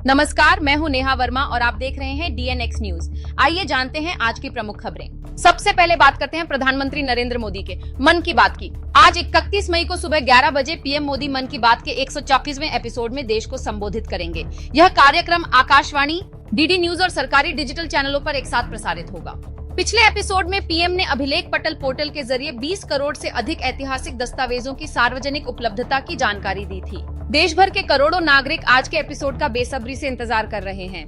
नमस्कार, मैं हूं नेहा वर्मा और आप देख रहे हैं DNX न्यूज। आइए जानते हैं आज की प्रमुख खबरें। सबसे पहले बात करते हैं प्रधानमंत्री नरेंद्र मोदी के मन की बात की। आज 31 मई को सुबह 11 बजे पीएम मोदी मन की बात के 124वें एपिसोड में देश को संबोधित करेंगे। यह कार्यक्रम आकाशवाणी, DD न्यूज और सरकारी डिजिटल चैनलों पर एक साथ प्रसारित होगा। पिछले एपिसोड में पीएम ने अभिलेख पटल पोर्टल के जरिए 20 करोड़ से अधिक ऐतिहासिक दस्तावेजों की सार्वजनिक उपलब्धता की जानकारी दी थी। देश भर के करोड़ों नागरिक आज के एपिसोड का बेसब्री से इंतजार कर रहे हैं।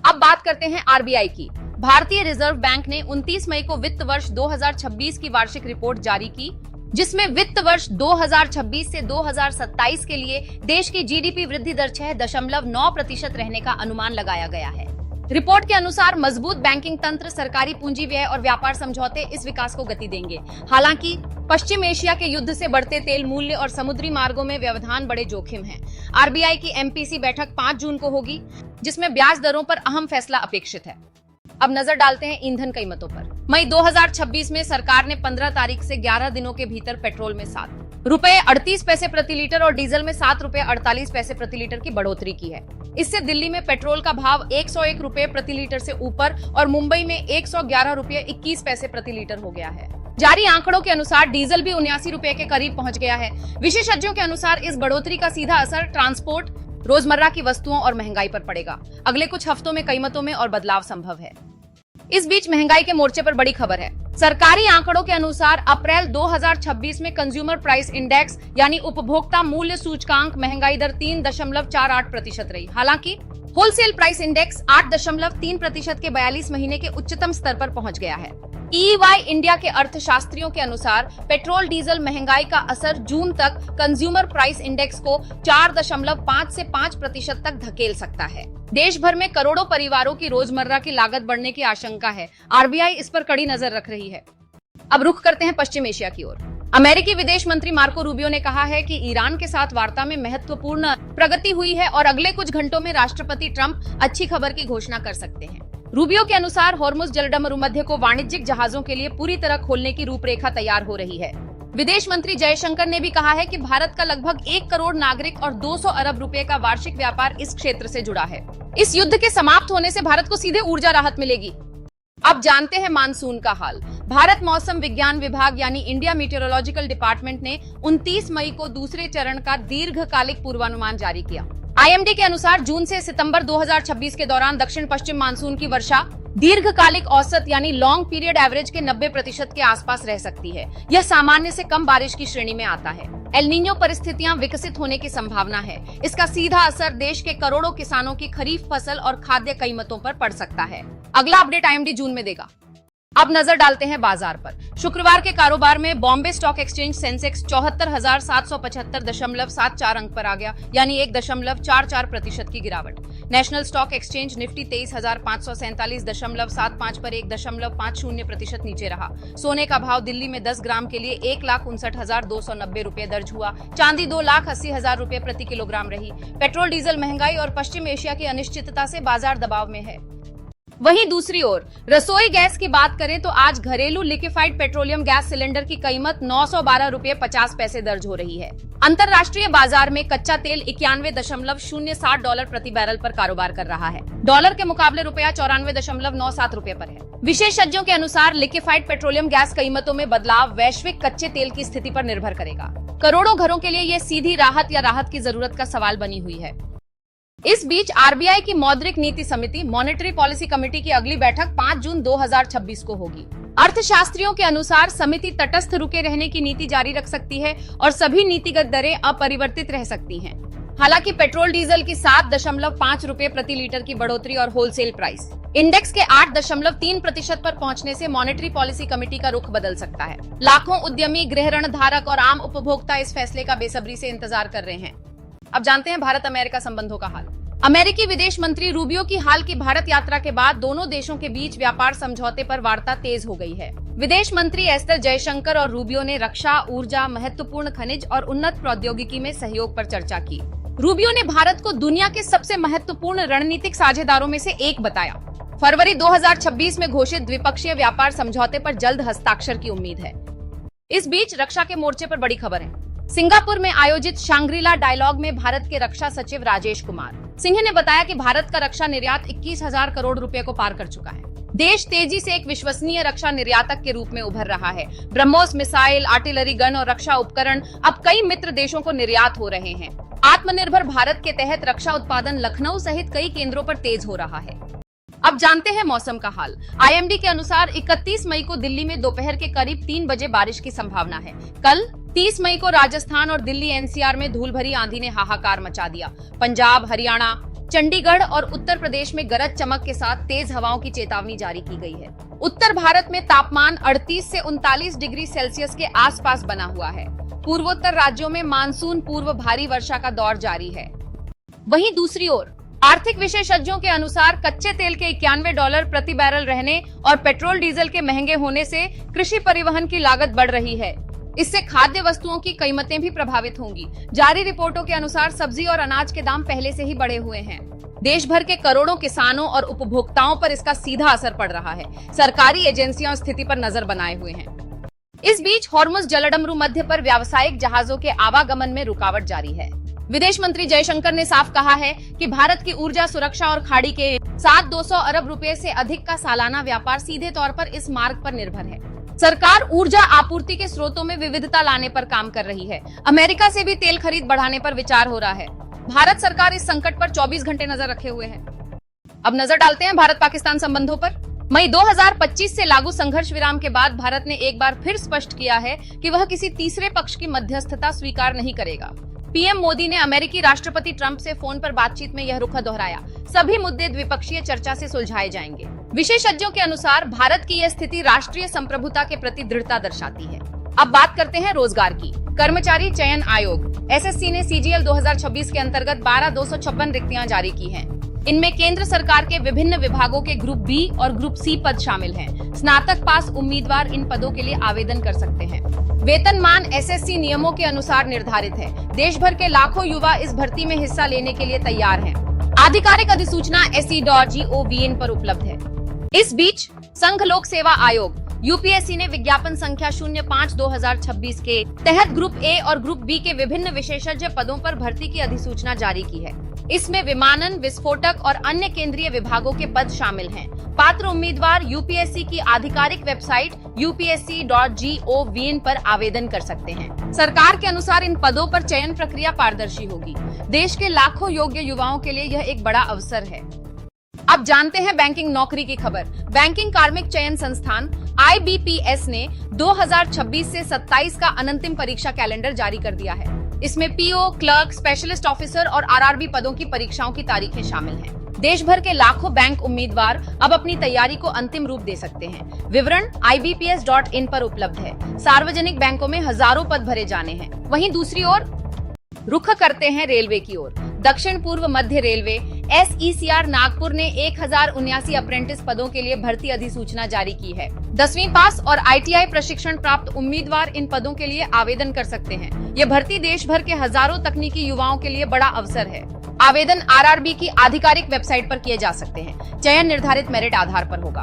अब बात करते हैं RBI की। भारतीय रिजर्व बैंक ने 29 मई को वित्त वर्ष 2026 की वार्षिक रिपोर्ट जारी की, जिसमें वित्त वर्ष 2026 से 2027 के लिए देश की GDP वृद्धि दर 6.9% रहने का अनुमान लगाया गया है। रिपोर्ट के अनुसार मजबूत बैंकिंग तंत्र, सरकारी पूंजी व्यय और व्यापार समझौते इस विकास को गति देंगे। हालांकि पश्चिम एशिया के युद्ध से बढ़ते तेल मूल्य और समुद्री मार्गों में व्यवधान बड़े जोखिम हैं। RBI की MPC बैठक 5 जून को होगी, जिसमें ब्याज दरों पर अहम फैसला अपेक्षित है। अब नजर डालते हैं ईंधन कीमतों पर। मई 2026 में सरकार ने 15 तारीख से 11 दिनों के भीतर पेट्रोल में ₹7.38 प्रति लीटर और डीजल में ₹7.48 प्रति लीटर की बढ़ोतरी की है। इससे दिल्ली में पेट्रोल का भाव ₹101 प्रति लीटर से ऊपर और मुंबई में ₹111.21 प्रति लीटर हो गया है। जारी आंकड़ों के अनुसार डीजल भी ₹79 के करीब पहुंच गया है। विशेषज्ञों के अनुसार इस बढ़ोतरी का सीधा असर ट्रांसपोर्ट, रोजमर्रा की वस्तुओं और महंगाई पर पड़ेगा। अगले कुछ हफ्तों में कीमतों में और बदलाव संभव है। इस बीच महंगाई के मोर्चे पर बड़ी खबर है। सरकारी आंकड़ों के अनुसार अप्रैल 2026 में कंज्यूमर प्राइस इंडेक्स यानी उपभोक्ता मूल्य सूचकांक महंगाई दर 3.48% रही। हालांकि होलसेल प्राइस इंडेक्स 8.3% के 42 महीने के उच्चतम स्तर पर पहुंच गया है। EY इंडिया के अर्थशास्त्रियों के अनुसार पेट्रोल डीजल महंगाई का असर जून तक कंज्यूमर प्राइस इंडेक्स को 4.5 से 5% तक धकेल सकता है। देश भर में करोड़ों परिवारों की रोजमर्रा की लागत बढ़ने की आशंका है। RBI इस पर कड़ी नजर रख रही है। अब रुख करते हैं पश्चिम एशिया की ओर। अमेरिकी विदेश मंत्री मार्को रूबियो ने कहा है कि ईरान के साथ वार्ता में महत्वपूर्ण प्रगति हुई है और अगले कुछ घंटों में राष्ट्रपति ट्रंप अच्छी खबर की घोषणा कर सकते हैं। रूबियो के अनुसार हॉर्मुज जलमरुमध्य को वाणिज्यिक जहाजों के लिए पूरी तरह खोलने की रूपरेखा तैयार हो रही है। विदेश मंत्री जयशंकर ने भी कहा है कि भारत का लगभग 1 करोड़ नागरिक और 200 अरब रुपए का वार्षिक व्यापार इस क्षेत्र से जुड़ा है। इस युद्ध के समाप्त होने से भारत को सीधे ऊर्जा राहत मिलेगी। अब जानते हैं मानसून का हाल। भारत मौसम विज्ञान विभाग यानी इंडिया मीटेरोलॉजिकल डिपार्टमेंट ने 29 मई को दूसरे चरण का दीर्घकालिक पूर्वानुमान जारी किया। IMD के अनुसार जून से सितंबर 2026 के दौरान दक्षिण पश्चिम मानसून की वर्षा दीर्घकालिक औसत यानी लॉन्ग पीरियड एवरेज के 90% के आसपास रह सकती है। यह सामान्य से कम बारिश की श्रेणी में आता है। एल नीनो परिस्थितियां विकसित होने की संभावना है। इसका सीधा असर देश के करोड़ों किसानों की खरीफ फसल और खाद्य कीमतों पर पड़ सकता है। अगला अपडेट IMD जून में देगा। अब नजर डालते हैं बाजार पर। शुक्रवार के कारोबार में बॉम्बे स्टॉक एक्सचेंज सेंसेक्स 74,775.74 अंक पर आ गया, यानी 1.44% की गिरावट। नेशनल स्टॉक एक्सचेंज निफ्टी 23,547.75 पर 1.50% नीचे रहा। सोने का भाव दिल्ली में 10 ग्राम के लिए 1,59,290 रुपए दर्ज हुआ। चांदी 2,80,000 रुपए प्रति किलोग्राम रही। पेट्रोल डीजल महंगाई और पश्चिम एशिया की अनिश्चितता से बाजार दबाव में है। वहीं दूसरी ओर रसोई गैस की बात करें तो आज घरेलू लिक्विफाइड पेट्रोलियम गैस सिलेंडर की कीमत $912.50 दर्ज हो रही है। अंतर्राष्ट्रीय बाजार में कच्चा तेल $91.060 प्रति बैरल पर कारोबार कर रहा है। डॉलर के मुकाबले रुपया ₹94.97 पर है। विशेषज्ञों के अनुसार लिक्विफाइड पेट्रोलियम गैस कीमतों में बदलाव वैश्विक कच्चे तेल की स्थिति पर निर्भर करेगा। करोड़ों घरों के लिए ये सीधी राहत या राहत की जरूरत का सवाल बनी हुई है। इस बीच RBI की मौद्रिक नीति समिति मॉनेटरी पॉलिसी कमेटी की अगली बैठक 5 जून 2026 को होगी। अर्थशास्त्रियों के अनुसार समिति तटस्थ रुके रहने की नीति जारी रख सकती है और सभी नीतिगत दरें अपरिवर्तित रह सकती हैं। हालांकि पेट्रोल डीजल की 7.5 रुपए प्रति लीटर की बढ़ोतरी और होलसेल प्राइस इंडेक्स के 8.3% पर पहुंचने से मॉनेटरी पॉलिसी कमेटी का रुख बदल सकता है। लाखों उद्यमी, गृह ऋण धारक और आम उपभोक्ता इस फैसले का बेसब्री से इंतजार कर रहे हैं। अब जानते हैं भारत अमेरिका संबंधों का हाल। अमेरिकी विदेश मंत्री रूबियो की हाल की भारत यात्रा के बाद दोनों देशों के बीच व्यापार समझौते पर वार्ता तेज हो गई है। विदेश मंत्री एस्टर जयशंकर और रूबियो ने रक्षा, ऊर्जा, महत्वपूर्ण खनिज और उन्नत प्रौद्योगिकी में सहयोग पर चर्चा की। रूबियो ने भारत को दुनिया के सबसे महत्वपूर्ण रणनीतिक साझेदारों में से एक बताया। फरवरी 2026 में घोषित द्विपक्षीय व्यापार समझौते पर जल्द हस्ताक्षर की उम्मीद है। इस बीच रक्षा के मोर्चे पर बड़ी खबर है। सिंगापुर में आयोजित शांग्रीला डायलॉग में भारत के रक्षा सचिव राजेश कुमार सिंह ने बताया कि भारत का रक्षा निर्यात 21,000 करोड़ रुपए को पार कर चुका है। देश तेजी से एक विश्वसनीय रक्षा निर्यातक के रूप में उभर रहा है। ब्रह्मोस मिसाइल, आर्टिलरी गन और रक्षा उपकरण अब कई मित्र देशों को निर्यात हो रहे हैं। आत्मनिर्भर भारत के तहत रक्षा उत्पादन लखनऊ सहित कई केंद्रों पर तेज हो रहा है। अब जानते हैं मौसम का हाल। आईएमडी के अनुसार 31 मई को दिल्ली में दोपहर के करीब 3 बजे बारिश की संभावना है। कल 30 मई को राजस्थान और दिल्ली एनसीआर में धूल भरी आंधी ने हाहाकार मचा दिया। पंजाब, हरियाणा, चंडीगढ़ और उत्तर प्रदेश में गरज चमक के साथ तेज हवाओं की चेतावनी जारी की गई है। उत्तर भारत में तापमान 38 से 39 डिग्री सेल्सियस के आसपास बना हुआ है। पूर्वोत्तर राज्यों में मानसून पूर्व भारी वर्षा का दौर जारी है। वहीं दूसरी ओर आर्थिक विशेषज्ञों के अनुसार कच्चे तेल के $91 प्रति बैरल रहने और पेट्रोल डीजल के महंगे होने से कृषि परिवहन की लागत बढ़ रही है। इससे खाद्य वस्तुओं की कीमतें भी प्रभावित होंगी। जारी रिपोर्टों के अनुसार सब्जी और अनाज के दाम पहले से ही बढ़े हुए हैं। देश भर के करोड़ों किसानों और उपभोक्ताओं पर इसका सीधा असर पड़ रहा है। सरकारी एजेंसियां स्थिति पर नजर बनाए हुए हैं। इस बीच हॉर्मुज जलडमरू मध्य पर व्यावसायिक जहाजों के आवागमन में रुकावट जारी है। विदेश मंत्री जयशंकर ने साफ कहा है कि भारत की ऊर्जा सुरक्षा और खाड़ी के 7,200 अरब रुपए से अधिक का सालाना व्यापार सीधे तौर पर इस मार्ग पर निर्भर है। सरकार ऊर्जा आपूर्ति के स्रोतों में विविधता लाने पर काम कर रही है। अमेरिका से भी तेल खरीद बढ़ाने पर विचार हो रहा है। भारत सरकार इस संकट पर 24 घंटे नजर रखे हुए है। अब नजर डालते हैं भारत पाकिस्तान संबंधों पर। मई 2025 से लागू संघर्ष विराम के बाद भारत ने एक बार फिर स्पष्ट किया है कि वह किसी तीसरे पक्ष की मध्यस्थता स्वीकार नहीं करेगा। पीएम मोदी ने अमेरिकी राष्ट्रपति ट्रंप से फोन पर बातचीत में यह रुख दोहराया। सभी मुद्दे द्विपक्षीय चर्चा से सुलझाए जाएंगे। विशेषज्ञों के अनुसार भारत की यह स्थिति राष्ट्रीय संप्रभुता के प्रति दृढ़ता दर्शाती है। अब बात करते हैं रोजगार की। कर्मचारी चयन आयोग एसएससी ने सीजीएल 2026 के अंतर्गत 12,256 रिक्तियां जारी की हैं। इनमें केंद्र सरकार के विभिन्न विभागों के ग्रुप बी और ग्रुप सी पद शामिल हैं। स्नातक पास उम्मीदवार इन पदों के लिए आवेदन कर सकते हैं। वेतनमान एसएससी नियमों के अनुसार निर्धारित है। देश भर के लाखों युवा इस भर्ती में हिस्सा लेने के लिए तैयार हैं। आधिकारिक अधिसूचना se.gov.in पर उपलब्ध है। इस बीच संघ लोक सेवा आयोग यूपीएससी ने विज्ञापन संख्या 05/2026 के तहत ग्रुप ए और ग्रुप बी के विभिन्न विशेषज्ञ पदों पर भर्ती की अधिसूचना जारी की है। इसमें विमानन, विस्फोटक और अन्य केंद्रीय विभागों के पद शामिल हैं। पात्र उम्मीदवार यूपीएससी की आधिकारिक वेबसाइट upsc.gov.in पर आवेदन कर सकते हैं। सरकार के अनुसार इन पदों पर चयन प्रक्रिया पारदर्शी होगी। देश के लाखों योग्य युवाओं के लिए यह एक बड़ा अवसर है। अब जानते हैं बैंकिंग नौकरी की खबर। बैंकिंग कार्मिक चयन संस्थान IBPS ने 2026 से 27 का अनंतिम परीक्षा कैलेंडर जारी कर दिया है। इसमें पीओ, क्लर्क, स्पेशलिस्ट ऑफिसर और आरआरबी पदों की परीक्षाओं की तारीखें शामिल हैं। देश भर के लाखों बैंक उम्मीदवार अब अपनी तैयारी को अंतिम रूप दे सकते हैं। विवरण ibps.in पर उपलब्ध है। सार्वजनिक बैंकों में हजारों पद भरे जाने हैं। वहीं दूसरी ओर रुख करते हैं रेलवे की ओर। दक्षिण पूर्व मध्य रेलवे SECR नागपुर ने 1079 अप्रेंटिस पदों के लिए भर्ती अधिसूचना जारी की है। 10वीं पास और ITI प्रशिक्षण प्राप्त उम्मीदवार इन पदों के लिए आवेदन कर सकते हैं। ये भर्ती देश भर के हजारों तकनीकी युवाओं के लिए बड़ा अवसर है। आवेदन RRB की आधिकारिक वेबसाइट पर किए जा सकते हैं। चयन निर्धारित मेरिट आधार पर होगा।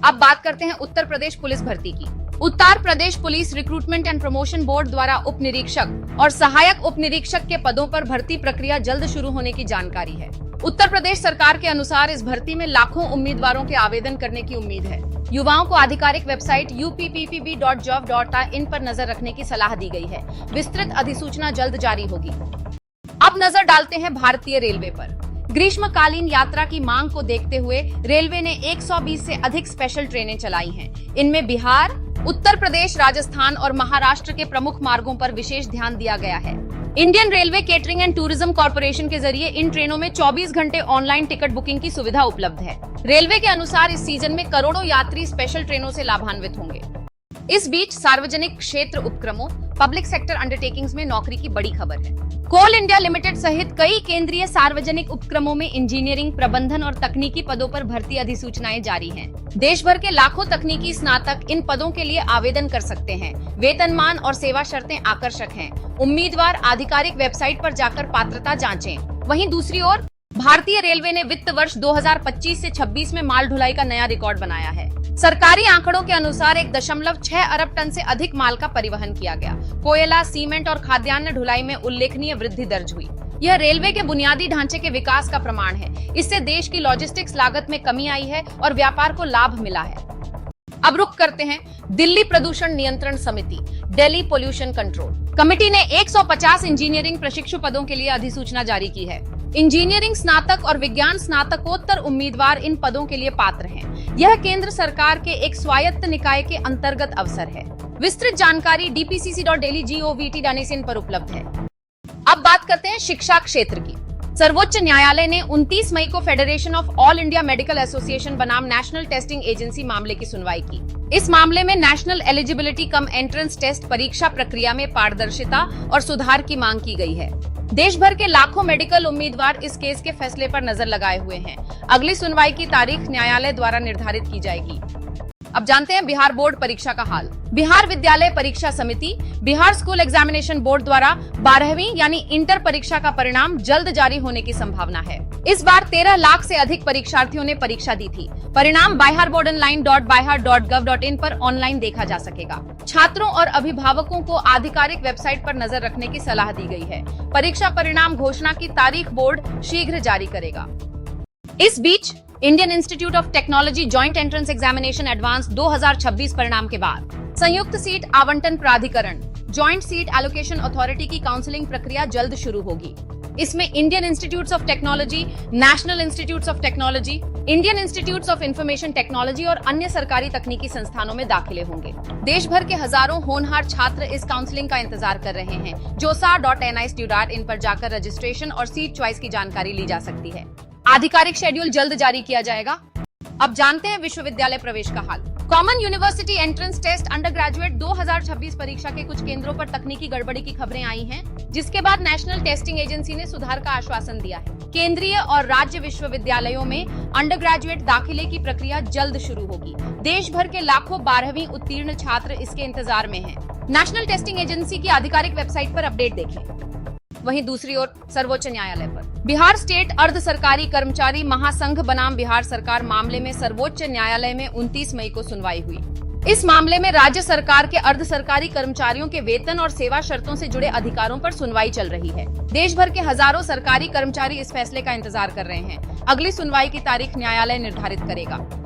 अब बात करते हैं उत्तर प्रदेश पुलिस भर्ती की। Uttar Pradesh police recruitment and promotion board द्वारा उप निरीक्षक और सहायक उप निरीक्षक के पदों पर भर्ती प्रक्रिया जल्द शुरू होने की जानकारी है। उत्तर प्रदेश सरकार के अनुसार इस भर्ती में लाखों उम्मीदवारों के आवेदन करने की उम्मीद है। युवाओं को आधिकारिक वेबसाइट uppb.gov.in पर नजर रखने की सलाह दी गई है। विस्तृत अधिसूचना जल्द जारी होगी। अब नजर डालते हैं भारतीय रेलवे पर। ग्रीष्मकालीन यात्रा की मांग को देखते हुए रेलवे ने 120 से अधिक स्पेशल ट्रेनें चलाई हैं। इनमें बिहार, उत्तर प्रदेश, राजस्थान और महाराष्ट्र के प्रमुख मार्गों पर विशेष ध्यान दिया गया है। Indian railway catering and tourism corporation के जरिए इन ट्रेनों में 24 घंटे ऑनलाइन टिकट बुकिंग की सुविधा उपलब्ध है। रेलवे के अनुसार इस सीजन में करोड़ों यात्री स्पेशल ट्रेनों से लाभान्वित होंगे। इस बीच सार्वजनिक क्षेत्र उपक्रमों पब्लिक सेक्टर अंडरटेकिंग्स में नौकरी की बड़ी खबर है। कोल इंडिया लिमिटेड सहित कई केंद्रीय सार्वजनिक उपक्रमों में इंजीनियरिंग, प्रबंधन और तकनीकी पदों पर भर्ती अधिसूचनाएं जारी हैं। देश भर के लाखों तकनीकी स्नातक इन पदों के लिए आवेदन कर सकते हैं। वेतनमान और सेवा शर्तें आकर्षक हैं। उम्मीदवार आधिकारिक वेबसाइट पर जाकर पात्रता जांचें। वहीं दूसरी ओर भारतीय रेलवे ने वित्त वर्ष 2025 से 26 में माल ढुलाई का नया रिकॉर्ड बनाया है। सरकारी आंकड़ों के अनुसार 1.6 अरब टन से अधिक माल का परिवहन किया गया। कोयला, सीमेंट और खाद्यान्न ढुलाई में उल्लेखनीय वृद्धि दर्ज हुई। यह रेलवे के बुनियादी ढांचे के विकास का प्रमाण है। इससे देश की लॉजिस्टिक्स लागत में कमी आई है और व्यापार को लाभ मिला है। अब रुख करते हैं दिल्ली प्रदूषण नियंत्रण समिति, दिल्ली पोल्यूशन कंट्रोल कमेटी ने 150 इंजीनियरिंग प्रशिक्षु पदों के लिए अधिसूचना जारी की है। इंजीनियरिंग स्नातक और विज्ञान स्नातकोत्तर उम्मीदवार इन पदों के लिए पात्र हैं। यह केंद्र सरकार के एक स्वायत्त निकाय के अंतर्गत अवसर है। विस्तृत जानकारी dpcc.delhi.gov.in पर उपलब्ध है। अब बात करते हैं शिक्षा क्षेत्र की। सर्वोच्च न्यायालय ने 29 मई को federation of all India medical association बनाम नेशनल टेस्टिंग एजेंसी मामले की सुनवाई की। इस मामले में national eligibility cum entrance test परीक्षा प्रक्रिया में पारदर्शिता और सुधार की मांग की गई है। देश भर के लाखों मेडिकल उम्मीदवार इस केस के फैसले पर नजर लगाए हुए हैं। अगली सुनवाई की तारीख न्यायालय द्वारा निर्धारित की जाएगी। अब जानते हैं बिहार बोर्ड परीक्षा का हाल। बिहार विद्यालय परीक्षा समिति, बिहार स्कूल एग्जामिनेशन बोर्ड द्वारा 12वीं यानी इंटर परीक्षा का परिणाम जल्द जारी होने की संभावना है। इस बार 13 लाख से अधिक परीक्षार्थियों ने परीक्षा दी थी। परिणाम biharboardonline.bihar.gov.in पर ऑनलाइन देखा जा सकेगा। छात्रों और अभिभावकों को आधिकारिक वेबसाइट पर नजर रखने की सलाह दी गई है। परीक्षा परिणाम घोषणा की तारीख बोर्ड शीघ्र जारी करेगा। इस बीच Indian institute of technology joint entrance examination advanced 2026 परिणाम के बाद संयुक्त सीट आवंटन प्राधिकरण ज्वाइंट सीट एलोकेशन अथॉरिटी की काउंसलिंग प्रक्रिया जल्द शुरू होगी। इसमें Indian institutes of technology, national institutes of technology, Indian institutes of information technology और अन्य सरकारी तकनीकी संस्थानों में दाखिले होंगे। देश भर के हजारों होनहार छात्र इस काउंसलिंग का इंतजार कर रहे हैं। josa.nic.in पर जाकर रजिस्ट्रेशन और सीट चॉइस की जानकारी ली जा सकती है। आधिकारिक शेड्यूल जल्द जारी किया जाएगा। अब जानते हैं विश्वविद्यालय प्रवेश का हाल। Common university entrance test undergraduate 2026 परीक्षा के कुछ केंद्रों पर तकनीकी गड़बड़ी की खबरें आई हैं, जिसके बाद नेशनल टेस्टिंग एजेंसी ने सुधार का आश्वासन दिया है। केंद्रीय और राज्य विश्वविद्यालयों में अंडर ग्रेजुएट दाखिले की प्रक्रिया जल्द शुरू होगी। देश भर के लाखों 12वीं उत्तीर्ण छात्र इसके इंतजार में हैं। नेशनल टेस्टिंग एजेंसी की आधिकारिक वेबसाइट पर अपडेट देखें। वहीं दूसरी ओर सर्वोच्च न्यायालय पर बिहार स्टेट अर्ध सरकारी कर्मचारी महासंघ बनाम बिहार सरकार मामले में सर्वोच्च न्यायालय में 29 मई को सुनवाई हुई। इस मामले में राज्य सरकार के अर्ध सरकारी कर्मचारियों के वेतन और सेवा शर्तों से जुड़े अधिकारों पर सुनवाई चल रही है। देश भर के हजारों सरकारी कर्मचारी इस फैसले का इंतजार कर रहे हैं। अगली सुनवाई की तारीख न्यायालय निर्धारित करेगा।